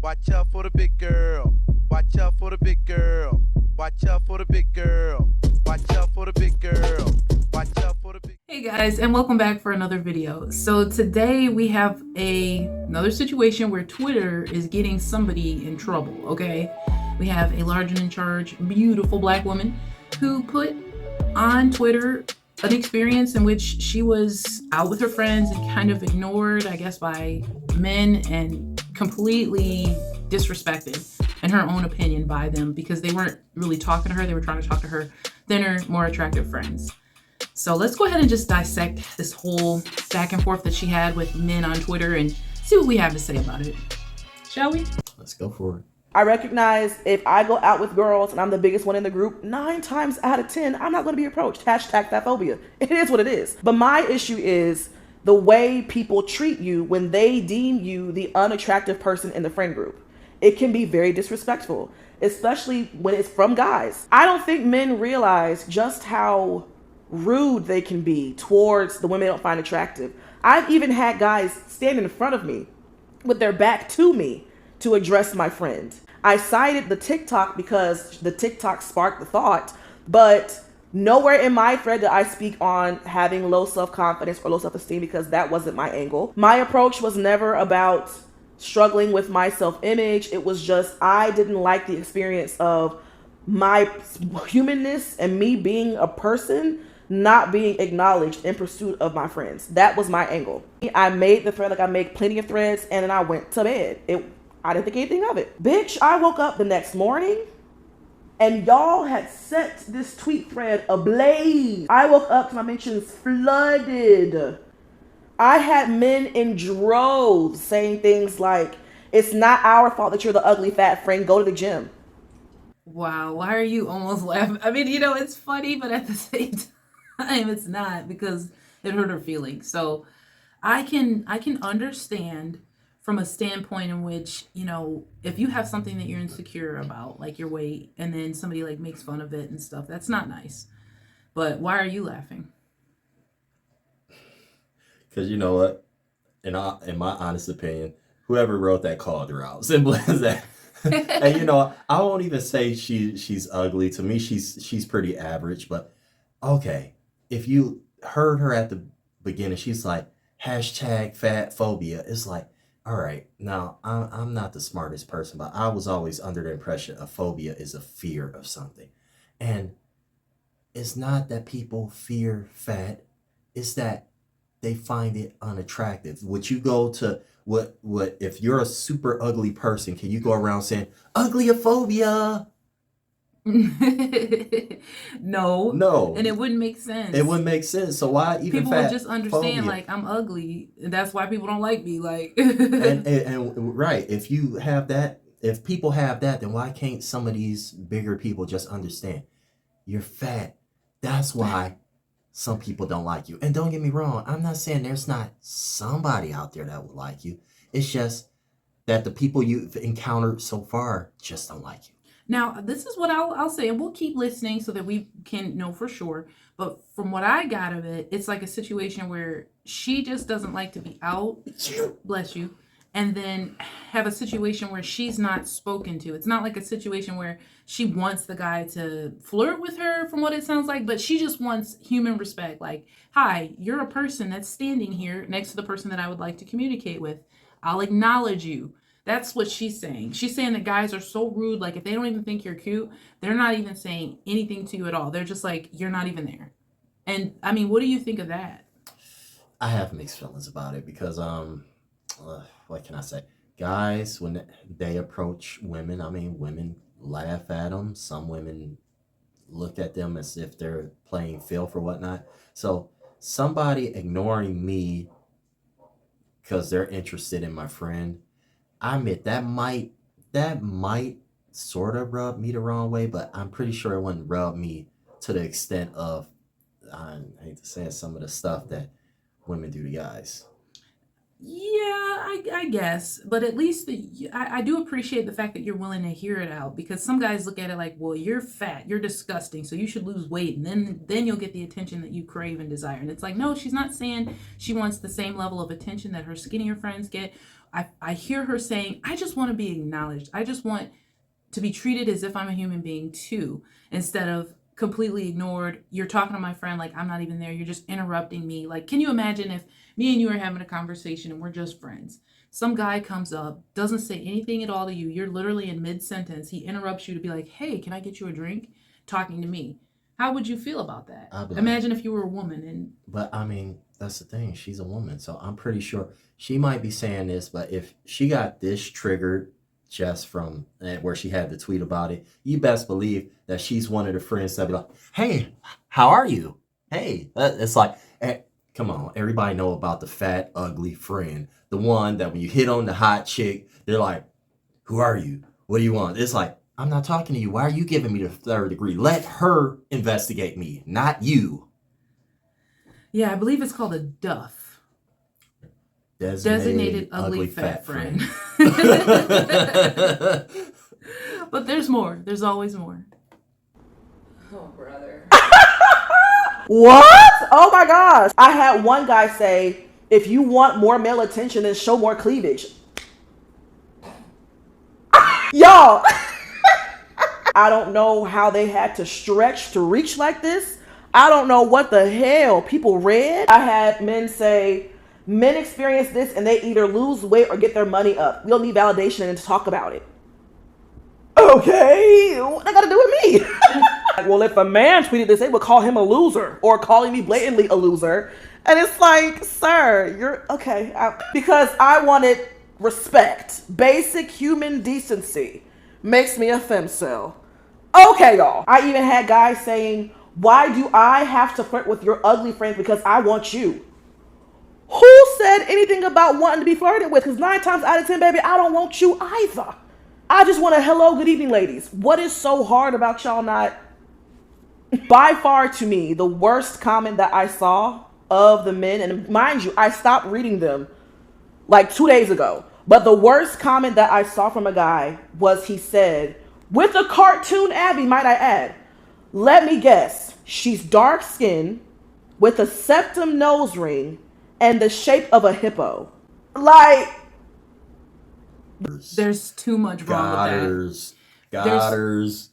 Watch out for the big girl. Watch out for the big girl. Watch out for the big girl. Watch out for the big girl. Watch out for the big. Hey guys, and welcome back for another video. So today we have another situation where Twitter is getting somebody in trouble, okay? We have a large and in charge, beautiful black woman who put on Twitter an experience in which she was out with her friends and kind of ignored, I guess, by men and completely disrespected, in her own opinion, by them because they weren't really talking to her. They were trying to talk to her thinner, more attractive friends. So let's go ahead and just dissect this whole back and forth that she had with men on Twitter and see what we have to say about it. Shall we? Let's go for it. I recognize if I go out with girls and I'm the biggest one in the group, 9 times out of 10, I'm not going to be approached. Hashtag fatphobia. It is what it is. But my issue is the way people treat you when they deem you the unattractive person in the friend group. It can be very disrespectful, especially when it's from guys. I don't think men realize just how rude they can be towards the women they don't find attractive. I've even had guys stand in front of me with their back to me to address my friend. I cited the TikTok because the TikTok sparked the thought, but nowhere in my thread did I speak on having low self-confidence or low self-esteem because that wasn't my angle. My approach was never about struggling with my self-image. It was just I didn't like the experience of my humanness and me being a person not being acknowledged in pursuit of my friends. That was my angle. I made the thread like I make plenty of threads, and then I went to bed. I didn't think anything of it. Bitch, I woke up the next morning and y'all had set this tweet thread ablaze. I woke up to my mentions flooded. I had men in droves saying things like, it's not our fault that you're the ugly fat friend, go to the gym. Wow, why are you almost laughing? I mean, it's funny, but at the same time, it's not because it hurt her feelings. So I can understand from a standpoint in which, if you have something that you're insecure about, like your weight, and then somebody like makes fun of it and stuff, that's not nice. But why are you laughing? Because you know what? In my honest opinion, whoever wrote that called her out. Simple as that. And I won't even say she's ugly. To me, she's pretty average. But okay, if you heard her at the beginning, she's like hashtag fat phobia. It's like, all right, now I'm not the smartest person, but I was always under the impression a phobia is a fear of something, and it's not that people fear fat; it's that they find it unattractive. Would you go to what if you're a super ugly person? Can you go around saying uglyphobia? No, and it wouldn't make sense. It wouldn't make sense. So why even people fat would just understand phobia? like I'm ugly, and that's why people don't like me. Like, and right, if you have that, if people have that, then why can't some of these bigger people just understand you're fat? That's why some people don't like you. And don't get me wrong, I'm not saying there's not somebody out there that would like you. It's just that the people you've encountered so far just don't like you. Now, this is what I'll say, and we'll keep listening so that we can know for sure. But from what I got of it, it's like a situation where she just doesn't like to be out, bless you, and then have a situation where she's not spoken to. It's not like a situation where she wants the guy to flirt with her, from what it sounds like, but she just wants human respect. Like, hi, you're a person that's standing here next to the person that I would like to communicate with. I'll acknowledge you. That's what she's saying. She's saying that guys are so rude. Like, if they don't even think you're cute, they're not even saying anything to you at all. They're just like, you're not even there. And I mean, what do you think of that? I have mixed feelings about it because, what can I say? Guys, when they approach women, I mean, women laugh at them. Some women look at them as if they're playing filth or whatnot. So somebody ignoring me because they're interested in my friend, I admit that might sort of rub me the wrong way, but I'm pretty sure it wouldn't rub me to the extent of, I hate to say it, some of the stuff that women do to guys. Yeah, I guess. But at least I do appreciate the fact that you're willing to hear it out, because some guys look at it like, well, you're fat, you're disgusting, so you should lose weight, and then you'll get the attention that you crave and desire. And it's like, no, she's not saying she wants the same level of attention that her skinnier friends get, I hear her saying, I just want to be acknowledged. I just want to be treated as if I'm a human being too, instead of completely ignored. You're talking to my friend like I'm not even there. You're just interrupting me. Like, can you imagine if me and you are having a conversation and we're just friends? Some guy comes up, doesn't say anything at all to you. You're literally in mid-sentence. He interrupts you to be like, hey, can I get you a drink? Talking to me. How would you feel about that? Imagine if you were a woman and... But I mean, that's the thing. She's a woman. So I'm pretty sure she might be saying this, but if she got this triggered just from where she had the tweet about it, you best believe that she's one of the friends that be like, hey, how are you? Hey, it's like, come on, everybody know about the fat, ugly friend. The one that when you hit on the hot chick, they're like, who are you? What do you want? It's like, I'm not talking to you. Why are you giving me the third degree? Let her investigate me, not you. Yeah, I believe it's called a DUF. Designated ugly fat friend. But there's more. There's always more. Oh, brother. What? Oh my gosh. I had one guy say, if you want more male attention, then show more cleavage. Y'all. I don't know how they had to stretch to reach like this. I don't know what the hell people read. I had men say, men experience this and they either lose weight or get their money up. We don't need validation and to talk about it. Okay, what that got to do with me? Well, if a man tweeted this, they would call him a loser or calling me blatantly a loser. And it's like, sir, you're okay. Because I wanted respect. Basic human decency makes me a femcel. Okay, y'all. I even had guys saying, why do I have to flirt with your ugly friends because I want you? Who said anything about wanting to be flirted with? Because 9 times out of 10, baby, I don't want you either. I just want a hello, good evening, ladies. What is so hard about y'all not? By far, to me, the worst comment that I saw of the men, and mind you, I stopped reading them like 2 days ago. But the worst comment that I saw from a guy was he said, with a cartoon Abby, might I add, let me guess, she's dark skinned with a septum nose ring and the shape of a hippo. Like, there's too much wrong with that.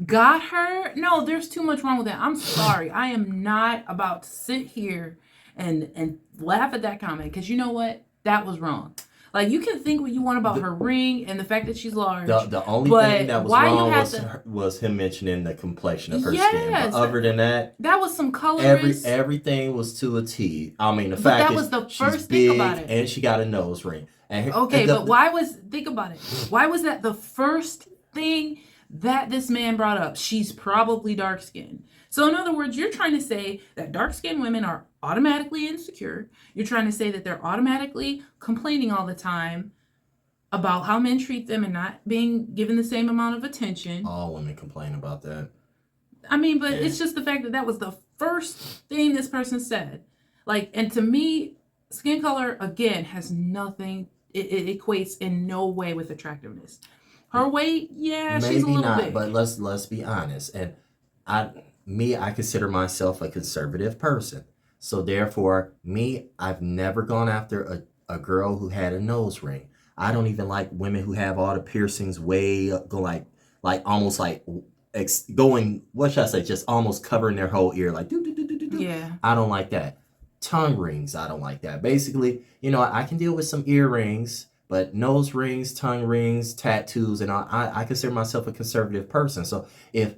Got her? No, there's too much wrong with that. I'm sorry. I am not about to sit here and laugh at that comment because you know what? That was wrong. Like, you can think what you want about her ring and the fact that she's large. The only thing that was wrong was him mentioning the complexion of her skin. But other than that, that was some colorist. Everything was to a T. I mean, the fact that was the first she's big thing about it. and she got a nose ring. But think about it. Why was that the first thing that this man brought up? She's probably dark skinned. So in other words, you're trying to say that dark-skinned women are automatically insecure. You're trying to say that they're automatically complaining all the time about how men treat them and not being given the same amount of attention. All women complain about that. I mean, but it's just the fact that that was the first thing this person said. Like, and to me, skin color, again, has nothing, it equates in no way with attractiveness. Her weight, yeah, maybe she's a little not, big. But let's be honest. And I consider myself a conservative person. So therefore, I've never gone after a girl who had a nose ring. I don't even like women who have all the piercings way up, go like almost like going, what should I say, just almost covering their whole ear, like do. Yeah. I don't like that. Tongue rings, I don't like that. Basically, I can deal with some earrings, but nose rings, tongue rings, tattoos, and I consider myself a conservative person. So if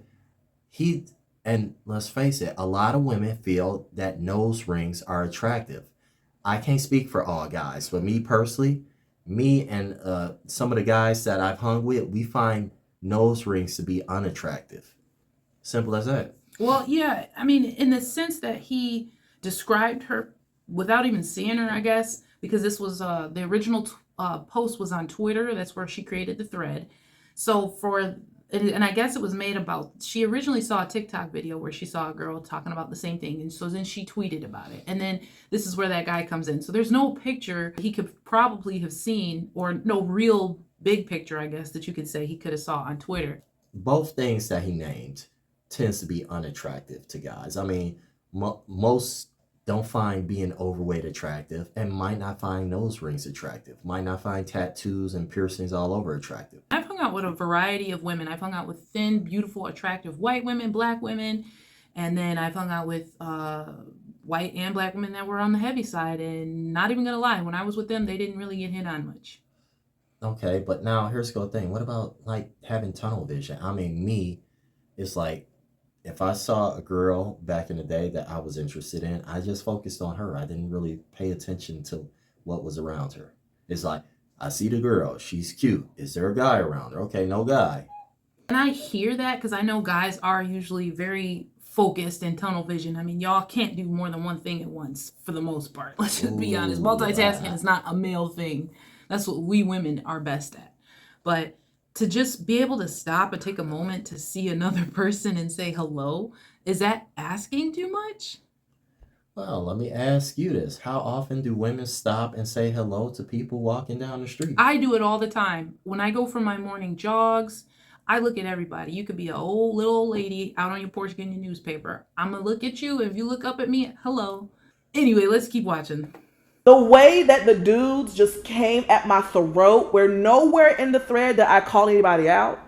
and let's face it, a lot of women feel that nose rings are attractive. I can't speak for all guys, but me personally, me and some of the guys that I've hung with, we find nose rings to be unattractive. Simple as that. Well, yeah, I mean, in the sense that he described her without even seeing her, I guess, because this was the original post was on Twitter. That's where she created the thread. So and I guess it was made about, she originally saw a TikTok video where she saw a girl talking about the same thing. And so then she tweeted about it. And then this is where that guy comes in. So there's no picture he could probably have seen, or no real big picture, I guess, that you could say he could have saw on Twitter. Both things that he named tends to be unattractive to guys. I mean, most don't find being overweight attractive and might not find nose rings attractive, might not find tattoos and piercings all over attractive. I've hung out with a variety of women. I've hung out with thin, beautiful, attractive white women, black women, and then I've hung out with white and black women that were on the heavy side. And not even gonna lie, when I was with them, they didn't really get hit on much. Okay, but now here's the thing. What about like having tunnel vision? I mean, me, it's like if I saw a girl back in the day that I was interested in, I just focused on her. I didn't really pay attention to what was around her. It's like, I see the girl. She's cute. Is there a guy around her? Okay, no guy. And I hear that because I know guys are usually very focused and tunnel vision. I mean, y'all can't do more than one thing at once for the most part. Let's just be honest. Multitasking is not a male thing. That's what we women are best at. But to just be able to stop and take a moment to see another person and say hello, is that asking too much? Well, let me ask you this. How often do women stop and say hello to people walking down the street? I do it all the time. When I go for my morning jogs, I look at everybody. You could be a little old lady out on your porch getting your newspaper. I'm going to look at you. If you look up at me, hello. Anyway, let's keep watching. The way that the dudes just came at my throat, where nowhere in the thread that I call anybody out,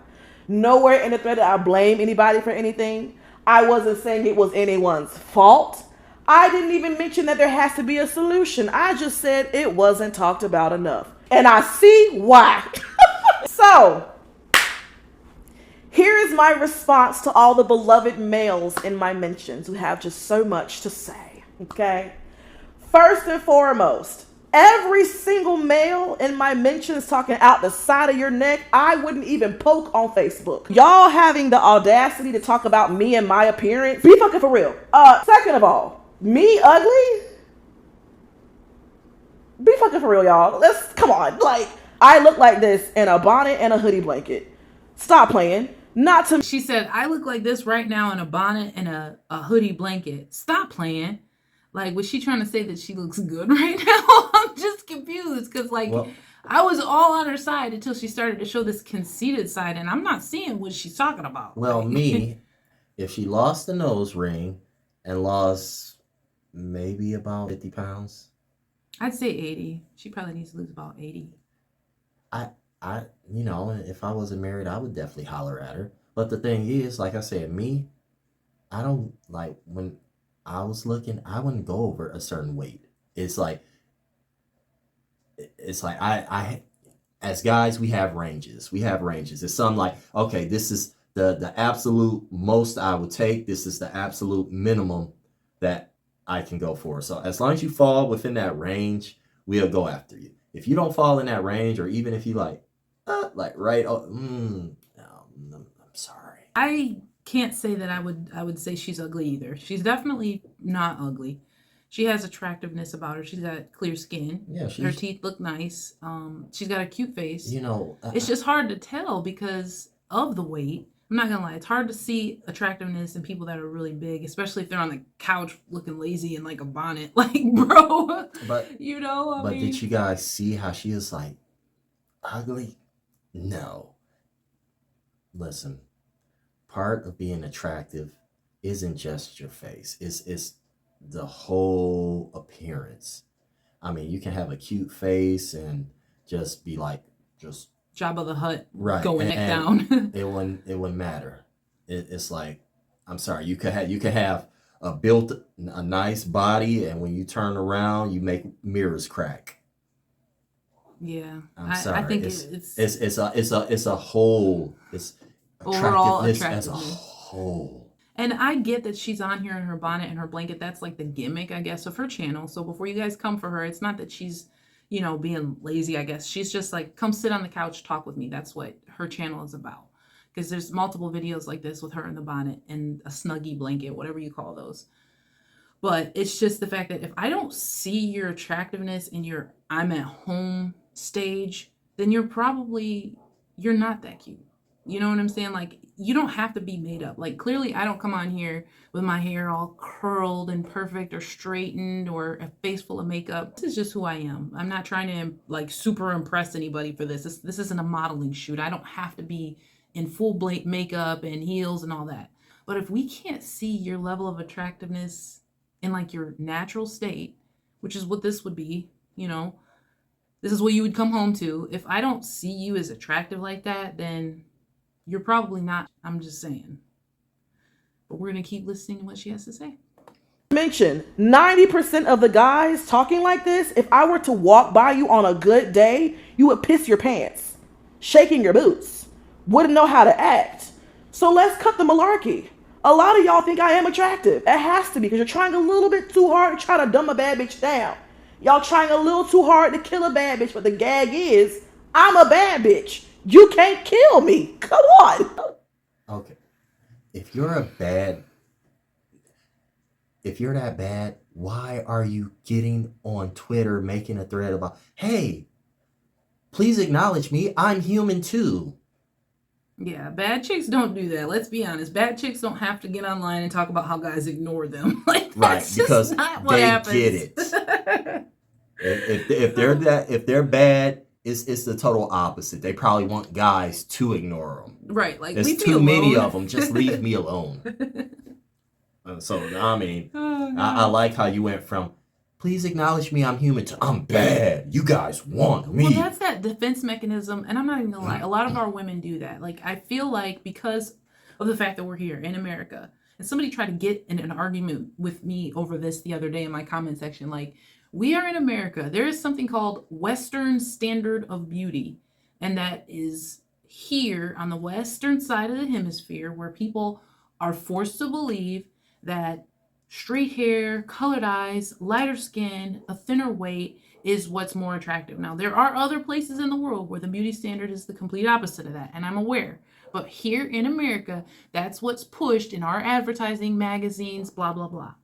nowhere in the thread that I blame anybody for anything. I wasn't saying it was anyone's fault. I didn't even mention that there has to be a solution. I just said it wasn't talked about enough. And I see why. So, here is my response to all the beloved males in my mentions who have just so much to say, okay? First and foremost, every single male in my mentions talking out the side of your neck, I wouldn't even poke on Facebook. Y'all having the audacity to talk about me and my appearance, be fucking for real. Second of all, me ugly? Be fucking for real, y'all. Let's, come on. Like, I look like this in a bonnet and a hoodie blanket. Stop playing. Not to. She said, I look like this right now in a bonnet and a hoodie blanket. Stop playing. Like, was she trying to say that she looks good right now? I'm just confused because, like, well, I was all on her side until she started to show this conceited side, and I'm not seeing what she's talking about. Well, me, if she lost the nose ring and lost maybe about 50 pounds. I'd say 80. She probably needs to lose about 80. You know, if I wasn't married, I would definitely holler at her. But the thing is, like I said, me, I don't, like, when I was looking, I wouldn't go over a certain weight. It's like I as guys, we have ranges. It's something like, okay, this is the absolute most I would take. This is the absolute minimum that I can go for. So as long as you fall within that range, we'll go after you. If you don't fall in that range, or even if you I'm sorry. I can't say that I would say she's ugly either. She's definitely not ugly. She has attractiveness about her. She's got clear skin. Yeah, her teeth look nice. She's got a cute face. You know, it's just hard to tell because of the weight. I'm not gonna lie, it's hard to see attractiveness in people that are really big, especially if they're on the couch looking lazy in like a bonnet. Like, bro, but you know. I mean, did you guys see how she is like ugly? No. Listen, part of being attractive isn't just your face. It's the whole appearance. I mean, you can have a cute face and just be like just Jabba the Hutt, right, going neck down. it wouldn't matter. It's like, I'm sorry, you could have a nice body, and when you turn around, you make mirrors crack. Yeah, I'm sorry. I think it's a whole. It's overall attractiveness as a whole. And I get that she's on here in her bonnet and her blanket. That's like the gimmick, I guess, of her channel. So before you guys come for her, it's not that she's, you know, being lazy, I guess. She's just like, come sit on the couch, talk with me. That's what her channel is about. Because there's multiple videos like this with her in the bonnet and a Snuggie blanket, whatever you call those. But it's just the fact that if I don't see your attractiveness in your I'm at home stage, then you're not that cute. You know what I'm saying? Like, you don't have to be made up. Like, clearly I don't come on here with my hair all curled and perfect or straightened or a face full of makeup. This is just who I am. I'm not trying to like super impress anybody for this. This isn't a modeling shoot. I don't have to be in full makeup and heels and all that. But if we can't see your level of attractiveness in like your natural state, which is what this would be, this is what you would come home to. If I don't see you as attractive like that, then you're probably not. I'm just saying. But we're going to keep listening to what she has to say. Mention 90% of the guys talking like this, if I were to walk by you on a good day, you would piss your pants, shaking your boots, wouldn't know how to act. So let's cut the malarkey. A lot of y'all think I am attractive. It has to be, because you're trying a little bit too hard to try to dumb a bad bitch down. Y'all trying a little too hard to kill a bad bitch, but the gag is, I'm a bad bitch. You can't kill me. Come on. Okay. If you're that bad, why are you getting on Twitter making a thread about, hey, please acknowledge me, I'm human too? Yeah, bad chicks don't do that. Let's be honest. Bad chicks don't have to get online and talk about how guys ignore them. Like, that's just not what happens. Get it. if they're bad, it's the total opposite. They probably want guys to ignore them. Right, like, there's too many of them. Just leave me alone. So I mean, I like how you went from, please acknowledge me, I'm human, to I'm bad. You guys want me. Well, that's that defense mechanism, and I'm not even gonna lie. A lot of our women do that. Like, I feel like because of the fact that we're here in America, and somebody tried to get in an argument with me over this the other day in my comment section. Like, we are in America. There is something called Western standard of beauty, and that is here on the Western side of the hemisphere, where people are forced to believe that straight hair, colored eyes, lighter skin, a thinner weight is what's more attractive. Now, there are other places in the world where the beauty standard is the complete opposite of that, and I'm aware. But here in America, that's what's pushed in our advertising, magazines, blah, blah, blah.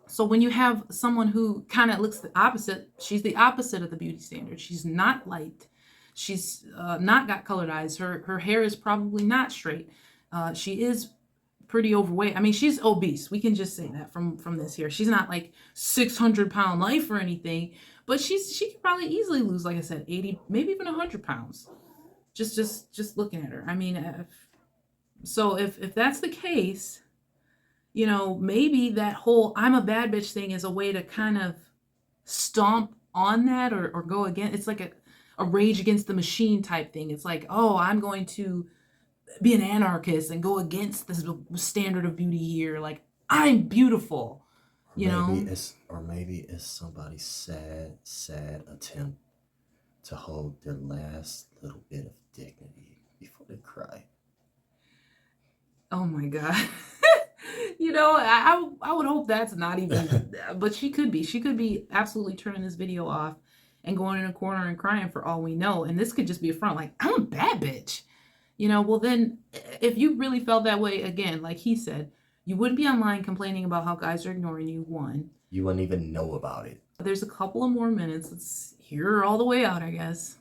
So when you have someone who kind of looks the opposite, she's the opposite of the beauty standard. She's not light. She's not got colored eyes. Her hair is probably not straight. She is pretty overweight. I mean, she's obese. We can just say that from this here. She's not like 600-pound life or anything, but she could probably easily lose, like I said, 80, maybe even 100 pounds. Just looking at her. I mean, so if that's the case, maybe that whole I'm a bad bitch thing is a way to kind of stomp on that or go against. It's like a rage against the machine type thing. It's like, oh, I'm going to be an anarchist and go against this standard of beauty here. Like, I'm beautiful, Maybe it's somebody's sad attempt to hold their last little bit of dignity before they cry. Oh my God. I would hope that's not even, but she could be absolutely turning this video off and going in a corner and crying for all we know. And this could just be a front, like, I'm a bad bitch. Well then, if you really felt that way, again, like he said, you wouldn't be online complaining about how guys are ignoring you, one. You wouldn't even know about it. There's a couple of more minutes. Let's hear her all the way out, I guess.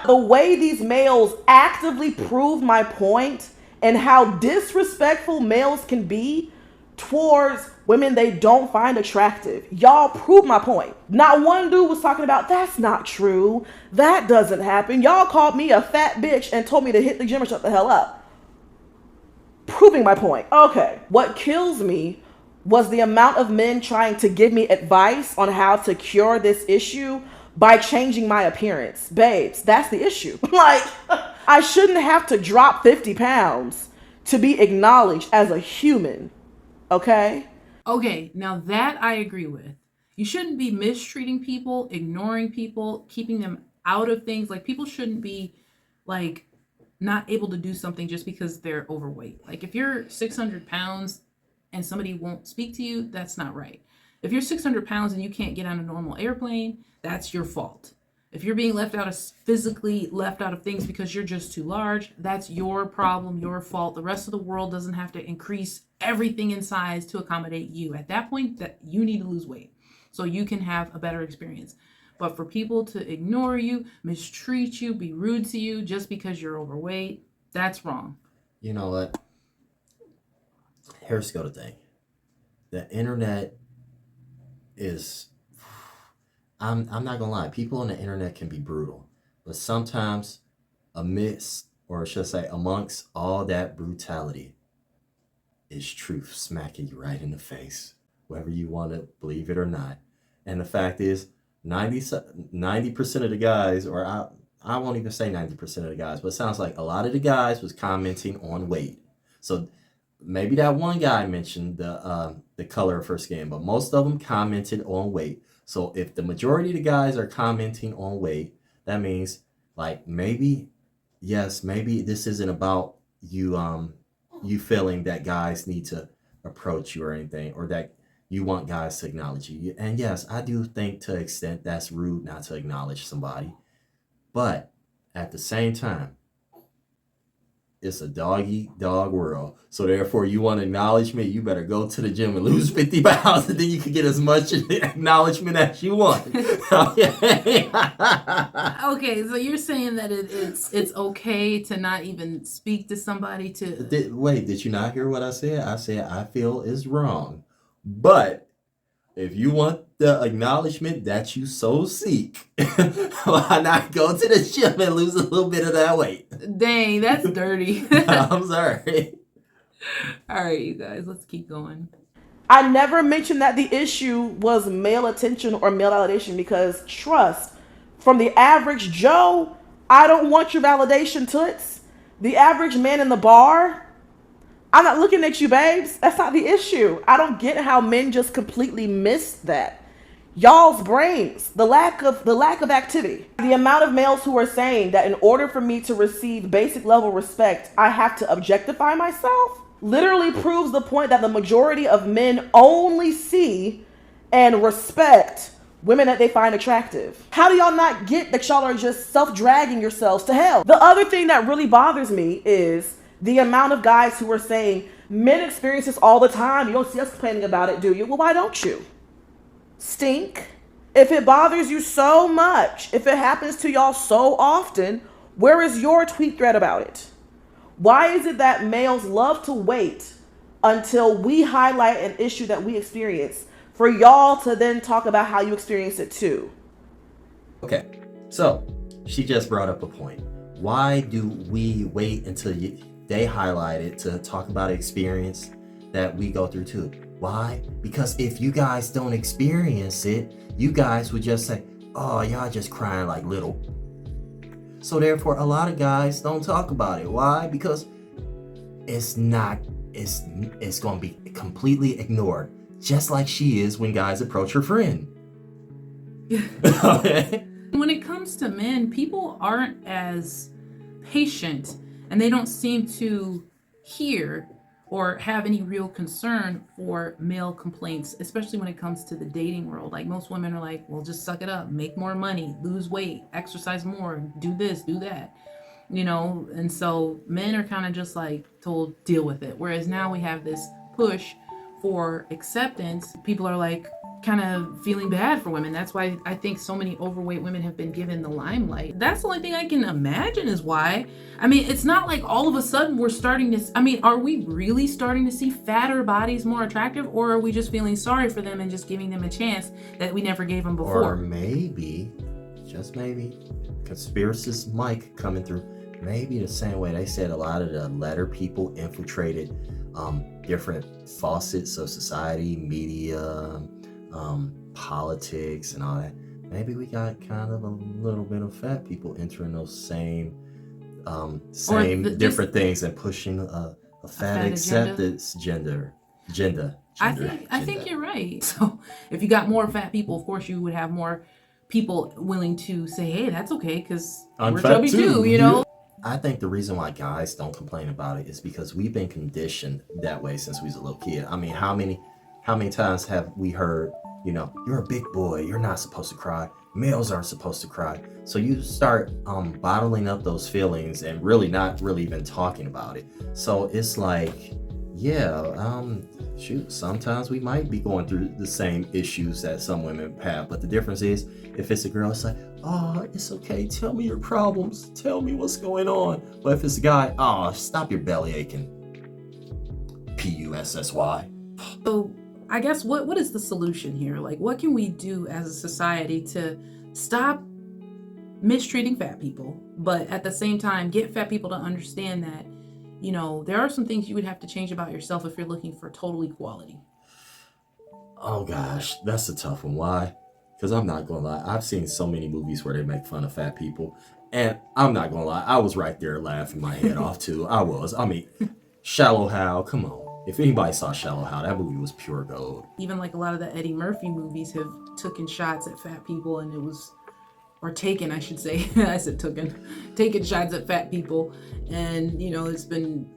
The way these males actively prove my point and how disrespectful males can be towards women they don't find attractive. Y'all prove my point. Not one dude was talking about, that's not true. That doesn't happen. Y'all called me a fat bitch and told me to hit the gym or shut the hell up. Proving my point. Okay. What kills me was the amount of men trying to give me advice on how to cure this issue by changing my appearance. Babes, that's the issue. Like, I shouldn't have to drop 50 pounds to be acknowledged as a human. Okay? Okay, now that I agree with. You shouldn't be mistreating people, ignoring people, keeping them out of things. Like, people shouldn't be, like, not able to do something just because they're overweight. Like, if you're 600 pounds and somebody won't speak to you, that's not right. If you're 600 pounds and you can't get on a normal airplane, that's your fault. If you're being physically left out of things because you're just too large, that's your problem, your fault. The rest of the world doesn't have to increase everything in size to accommodate you. At that point, that you need to lose weight so you can have a better experience. But for people to ignore you, mistreat you, be rude to you just because you're overweight, that's wrong. You know what? Here's the thing. The internet is... I'm not gonna lie, people on the internet can be brutal, but sometimes amongst all that brutality is truth smacking you right in the face whether you want to believe it or not. And the fact is, 90% of the guys, or I won't even say 90% of the guys, but it sounds like a lot of the guys was commenting on weight. So maybe that one guy mentioned the color of her skin, but most of them commented on weight. So if the majority of the guys are commenting on weight, that means like maybe this isn't about you feeling that guys need to approach you or anything, or that you want guys to acknowledge you. And yes, I do think to an extent that's rude not to acknowledge somebody. But at the same time, it's a dog-eat-dog world. So therefore, you want acknowledgement, you better go to the gym and lose 50 pounds, and then you can get as much acknowledgement as you want. Okay, so you're saying that it's okay to not even speak to somebody to... Wait, did you not hear what I said? I said I feel is wrong. But if you want the acknowledgement that you so seek, why not go to the gym and lose a little bit of that weight? Dang, that's dirty. I'm sorry. All right, you guys, let's keep going. I never mentioned that the issue was male attention or male validation, because trust, from the average Joe, I don't want your validation, toots. The average man in the bar, I'm not looking at you, babes. That's not the issue. I don't get how men just completely miss that. Y'all's brains, the lack of activity. The amount of males who are saying that in order for me to receive basic level respect, I have to objectify myself, literally proves the point that the majority of men only see and respect women that they find attractive. How do y'all not get that y'all are just self-dragging yourselves to hell? The other thing that really bothers me is the amount of guys who are saying, men experience this all the time. You don't see us complaining about it, do you? Well, why don't you? Stink. If it bothers you so much, if it happens to y'all so often, where is your tweet thread about it? Why is it that males love to wait until we highlight an issue that we experience for y'all to then talk about how you experience it too? Okay, so she just brought up a point. Why do we wait until they highlight it to talk about an experience that we go through too? Why? Because if you guys don't experience it, you guys would just say, oh, y'all just crying like little. So therefore, a lot of guys don't talk about it. Why? Because it's going to be completely ignored, just like she is when guys approach her friend. Okay? When it comes to men, people aren't as patient, and they don't seem to hear or have any real concern for male complaints, especially when it comes to the dating world. Like, most women are like, well, just suck it up, make more money, lose weight, exercise more, do this, do that, and so men are kind of just like told, deal with it. Whereas now we have this push for acceptance. People are like kind of feeling bad for women. That's why I think so many overweight women have been given the limelight. That's the only thing I can imagine is why. I mean, it's not like all of a sudden we're starting to, are we really starting to see fatter bodies more attractive, or are we just feeling sorry for them and just giving them a chance that we never gave them before? Or maybe, just maybe, conspiracist Mike coming through, maybe the same way they said a lot of the letter people infiltrated different faucets of society, media, politics and all that. Maybe we got kind of a little bit of fat people entering those same different things and pushing a fat acceptance agenda. I think you're right. So if you got more fat people, of course you would have more people willing to say, hey, that's okay, because we're chubby too, I think the reason why guys don't complain about it is because we've been conditioned that way since we was a little kid. I mean, how many times have we heard, you're a big boy, you're not supposed to cry, males aren't supposed to cry. So you start bottling up those feelings and really not really even talking about it. So it's like, sometimes we might be going through the same issues that some women have, but the difference is, if it's a girl, it's like, oh, it's okay, tell me your problems, tell me what's going on. But if it's a guy, oh, stop your belly aching, P-U-S-S-Y. So I guess what is the solution here? Like, what can we do as a society to stop mistreating fat people, but at the same time get fat people to understand that, there are some things you would have to change about yourself if you're looking for total equality? Oh gosh, that's a tough one. Why? Because I'm not gonna lie, I've seen so many movies where they make fun of fat people, and I'm not gonna lie, I was right there laughing my head off too. I was. I mean, Shallow Hal, come on. If anybody saw Shallow Hal, that movie was pure gold. Even like a lot of the Eddie Murphy movies have taken shots at fat people, and it was, or taken, I should say. I said taken shots at fat people, and you know, it's been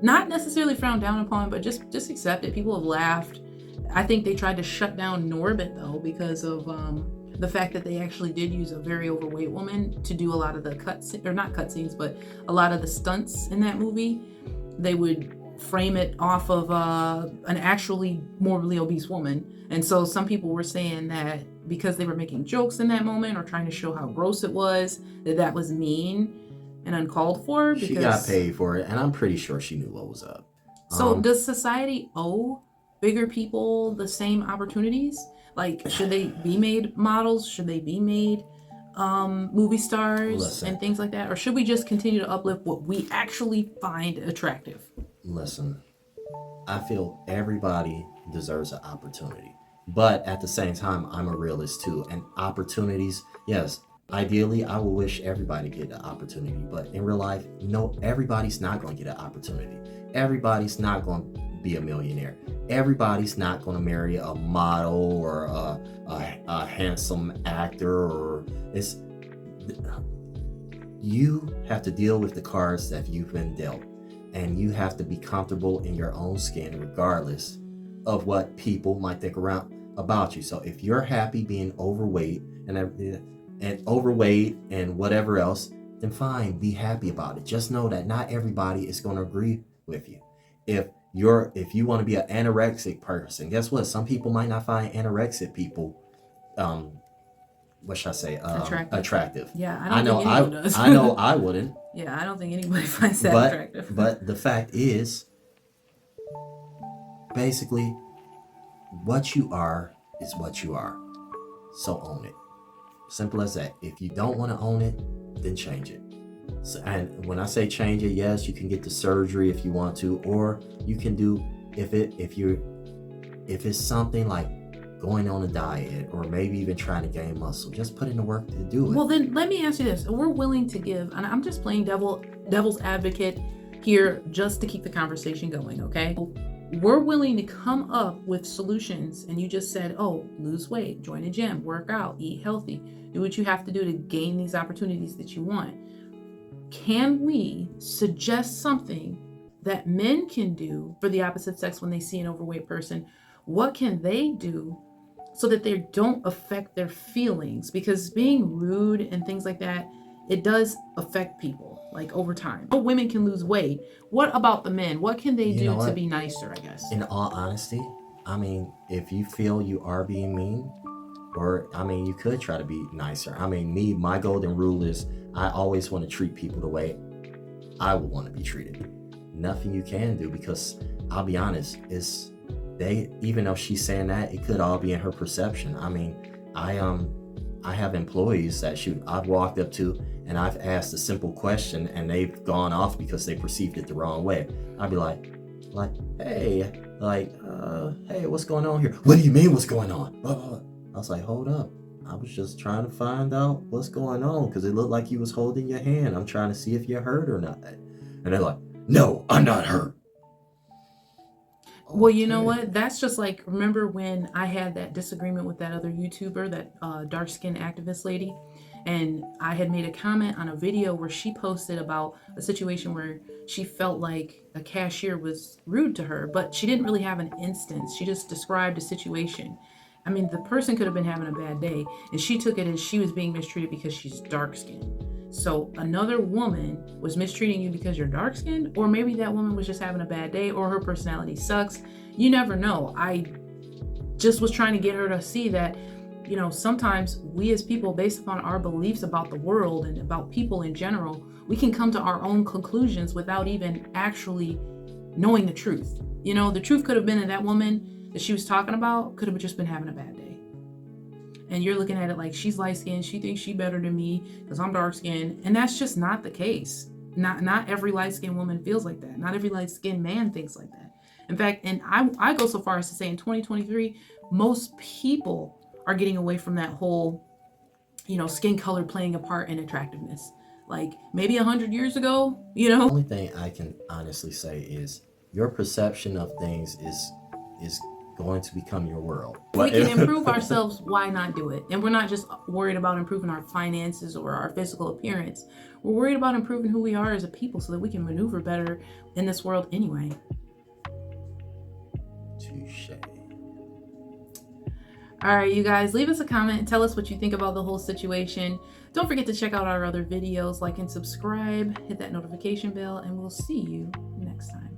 not necessarily frowned down upon, but just accepted. People have laughed. I think they tried to shut down Norbit though because of the fact that they actually did use a very overweight woman to do a lot of the not cutscenes, but a lot of the stunts in that movie. They would frame it off of an actually morbidly obese woman, and so some people were saying that because they were making jokes in that moment or trying to show how gross it was, that was mean and uncalled for. Because She got paid for it, and I'm pretty sure she knew what was up. So does society owe bigger people the same opportunities? Like, should they be made models? Should they be made movie stars and things like that? Or should we just continue to uplift what we actually find attractive? Listen, I feel everybody deserves an opportunity. But at the same time, I'm a realist too. And opportunities, yes, ideally, I will wish everybody get an opportunity. But in real life, no, everybody's not going to get an opportunity. Everybody's not going to be a millionaire. Everybody's not going to marry a model or a handsome actor. Or you have to deal with the cards that you've been dealt. And you have to be comfortable in your own skin regardless of what people might think around about you. So if you're happy being overweight and whatever else, then fine, be happy about it. Just know that not everybody is going to agree with you. If you want to be an anorexic person, guess what? Some people might not find anorexic people what should I say? Attractive. Yeah, I don't think anyone does. I know I wouldn't. Yeah, I don't think anybody finds that attractive. But the fact is, basically, what you are is what you are. So own it. Simple as that. If you don't want to own it, then change it. So, and when I say change it, yes, you can get the surgery if you want to, or you can do if it's something like going on a diet or maybe even trying to gain muscle, just put in the work to do it. Well, then let me ask you this. We're willing to give, and I'm just playing devil's advocate here just to keep the conversation going, okay? We're willing to come up with solutions, and you just said, oh, lose weight, join a gym, work out, eat healthy, do what you have to do to gain these opportunities that you want. Can we suggest something that men can do for the opposite sex when they see an overweight person? What can they do so that they don't affect their feelings? Because being rude and things like that, it does affect people, like over time. Women can lose weight. What about the men? What can they do to be nicer, I guess? In all honesty, I mean, if you feel you are being mean, or, I mean, you could try to be nicer. I mean, my golden rule is I always want to treat people the way I would want to be treated. Nothing you can do, because I'll be honest, even though she's saying that, it could all be in her perception. I mean, I have employees that I've walked up to and I've asked a simple question and they've gone off because they perceived it the wrong way. I'd be like, hey, what's going on here? What do you mean what's going on? I was like, hold up. I was just trying to find out what's going on because it looked like you was holding your hand. I'm trying to see if you're hurt or not. And they're like, no, I'm not hurt. Well, you know what? That's just like, remember when I had that disagreement with that other YouTuber, that dark-skinned activist lady? And I had made a comment on a video where she posted about a situation where she felt like a cashier was rude to her, but she didn't really have an instance. She just described a situation. I mean, the person could have been having a bad day, and she took it as she was being mistreated because she's dark-skinned. So another woman was mistreating you because you're dark-skinned, or maybe that woman was just having a bad day, or her personality sucks. You never know. I just was trying to get her to see that, you know, sometimes we as people, based upon our beliefs about the world and about people in general, we can come to our own conclusions without even actually knowing the truth. You know, the truth could have been that woman that she was talking about could have just been having a bad day. And you're looking at it like she's light-skinned, she thinks she's better than me because I'm dark-skinned. And that's just not the case. Not every light-skinned woman feels like that. Not every light-skinned man thinks like that. In fact, and I go so far as to say in 2023, most people are getting away from that whole, skin color playing a part in attractiveness. Like maybe 100 years ago, The only thing I can honestly say is your perception of things is going to become your world. We can improve ourselves. Why not do it? And we're not just worried about improving our finances or our physical appearance. We're worried about improving who we are as a people so that we can maneuver better in this world anyway. Touche. All right, you guys, leave us a comment and tell us what you think about the whole situation. Don't forget to check out our other videos, like and subscribe, hit that notification bell, and we'll see you next time.